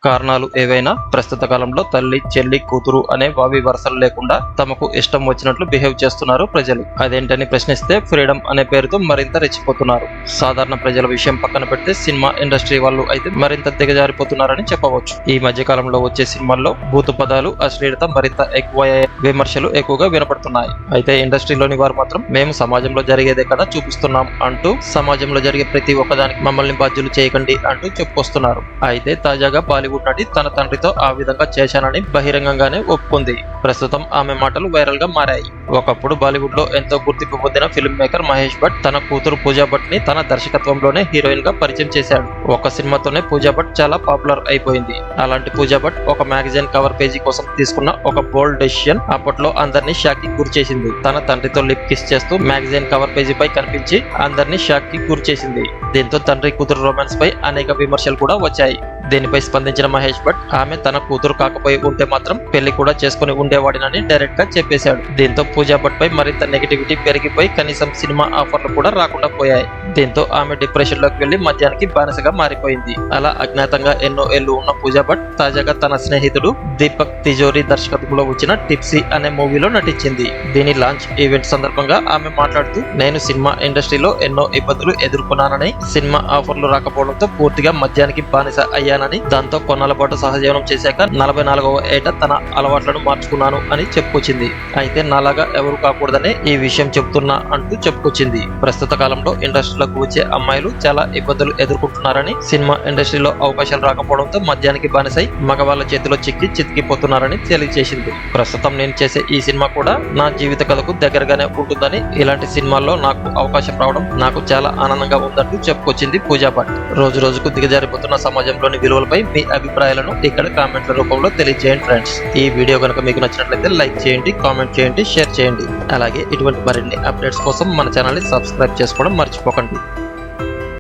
కారణాలు ఏవైనా ప్రస్తుత కాలంలో తల్లి, చెల్లి, కూతురు అనే వావి వరసలు లేకుండా తమకు ఇష్టం వచ్చినట్లు బిహేవ్ చేస్తున్నారు ప్రజలు. అదేంటని ప్రశ్నిస్తే ఫ్రీడమ్ అనే పేరుతో మరింత రెచ్చిపోతున్నారు. సాధారణ ప్రజల విషయం పక్కన పెడితే సినిమా ఇండస్ట్రీ వాళ్ళు అయితే మరింత దిగజారిపోతున్నారని చెప్పవచ్చు. ఈ మధ్య కాలంలో వచ్చే సినిమాల్లో బూతు పదాలు, అశ్లీలత మరింత ఎక్కువ విమర్శలు ఎక్కువగా వినపడుతున్నాయి. అయితే ఇండస్ట్రీలోని వారు మాత్రం మేము సమాజంలో జరిగేదే కదా చూపిస్తున్నాం అంటూ సమాజంలో జరిగే ప్రతి ఒక్కదానికి మమ్మల్ని బాధ్యులు చేయకండి అంటూ చెప్పుకొస్తున్నారు. అయితే తాజాగా బాలీవుడ్ నటి తన తండ్రితో ఆ విధంగా చేశానని బహిరంగంగానే ఒప్పుకుంది. ప్రస్తుతం ఆమె మాటలు వైరల్ గా మారాయి. ఒకప్పుడు బాలీవుడ్ లో ఎంతో గుర్తింపు పొందిన ఫిల్మ్ మేకర్ మహేష్ భట్ తన కూతురు పూజా భట్ ని తన దర్శకత్వంలోనే హీరోయిన్ గా పరిచయం చేశాడు. ఒక సినిమాతోనే పూజా భట్ చాలా పాపులర్ అయిపోయింది. అలాంటి పూజా భట్ ఒక మ్యాగజైన్ కవర్ పేజీ కోసం తీసుకున్న ఒక బోల్డ్ డెసిషన్ అప్పట్లో అందరినీ షాక్ కి గురి చేసింది. తన తండ్రితో లిప్ కిస్ చేస్తూ మ్యాగజైన్ కవర్ పేజీ పై కనిపించి అందరినీ షాక్ కి గురి చేసింది. దీంతో తండ్రి కూతురు రొమాన్స్ పై అనేక విమర్శలు కూడా వచ్చాయి. దీనిపై స్పందించిన మహేష్ భట్ ఆమె తన కూతురు కాకపోయి ఉంటే మాత్రం పెళ్లి కూడా చేసుకుని ఉండేవాడినని డైరెక్ట్ గా చెప్పేశాడు. దీంతో పూజా భట్ పై మరింత నెగిటివిటీ పెరిగిపోయి కనీసం సినిమా ఆఫర్లు కూడా రాకుండా పోయాయి. దీంతో ఆమె డిప్రెషన్ లోకి వెళ్లి మద్యానికి బానిసగా మారిపోయింది. అలా అజ్ఞాతంగా ఎన్నో ఏళ్లు ఉన్న పూజా భట్ తాజాగా తన స్నేహితుడు దీపక్ తిజోరీ దర్శకత్వంలో వచ్చిన టిప్సీ అనే మూవీలో నటించింది. దీని లాంచ్ ఈవెంట్ సందర్భంగా ఆమె మాట్లాడుతూ, నేను సినిమా ఇండస్ట్రీలో ఎన్నో ఇబ్బందులు ఎదుర్కొన్నానని, సినిమా ఆఫర్లు రాకపోవడంతో పూర్తిగా మద్యానికి బానిస అయ్యానని, దాంతో కొన్నాళ్ళ పాటు సహజీవనం చేశాక 44వ ఏట తన అలవాట్లను మార్చుకున్నాను అని చెప్పుకొచ్చింది. అయితే నాలాగా ఎవరు కాకూడదనే ఈ విషయం చెబుతున్నా అంటూ చెప్పుకొచ్చింది. ప్రస్తుత కాలంలో ఇండస్ట్రీలోకి వచ్చే అమ్మాయిలు చాలా ఇబ్బందులు ఎదుర్కొంటున్నారని, సినిమా ఇండస్ట్రీలో అవకాశాలు రాకపోవడంతో మద్యానికి బానిసై మగవాళ్ళ చేతిలో చిక్కిపోతున్నారని తెలియజేసింది. ప్రస్తుతం నేను చేసే ఈ సినిమా కూడా నా జీవిత కథకు దగ్గరగానే ఉంటుందని, ఇలాంటి సినిమాల్లో నాకు అవకాశం రావడం నాకు చాలా ఆనందంగా ఉందంటూ చెప్పుకొచ్చింది పూజా భట్. రోజు రోజుకు దిగజారిపోతున్న సమాజంలోని విలువలపై మీ అభిప్రాయాలను ఇక్కడ కామెంట్ల రూపంలో తెలియజేయండి ఫ్రెండ్స్. ఈ వీడియో కనుక మీకు నచ్చినట్లయితే లైక్ చేయండి, కామెంట్ చేయండి, షేర్ చేయండి. అలాగే ఇటువంటి మరిన్ని అప్డేట్స్ కోసం మన ఛానల్ ని సబ్స్క్రైబ్ చేసుకోవడం మర్చిపోకండి.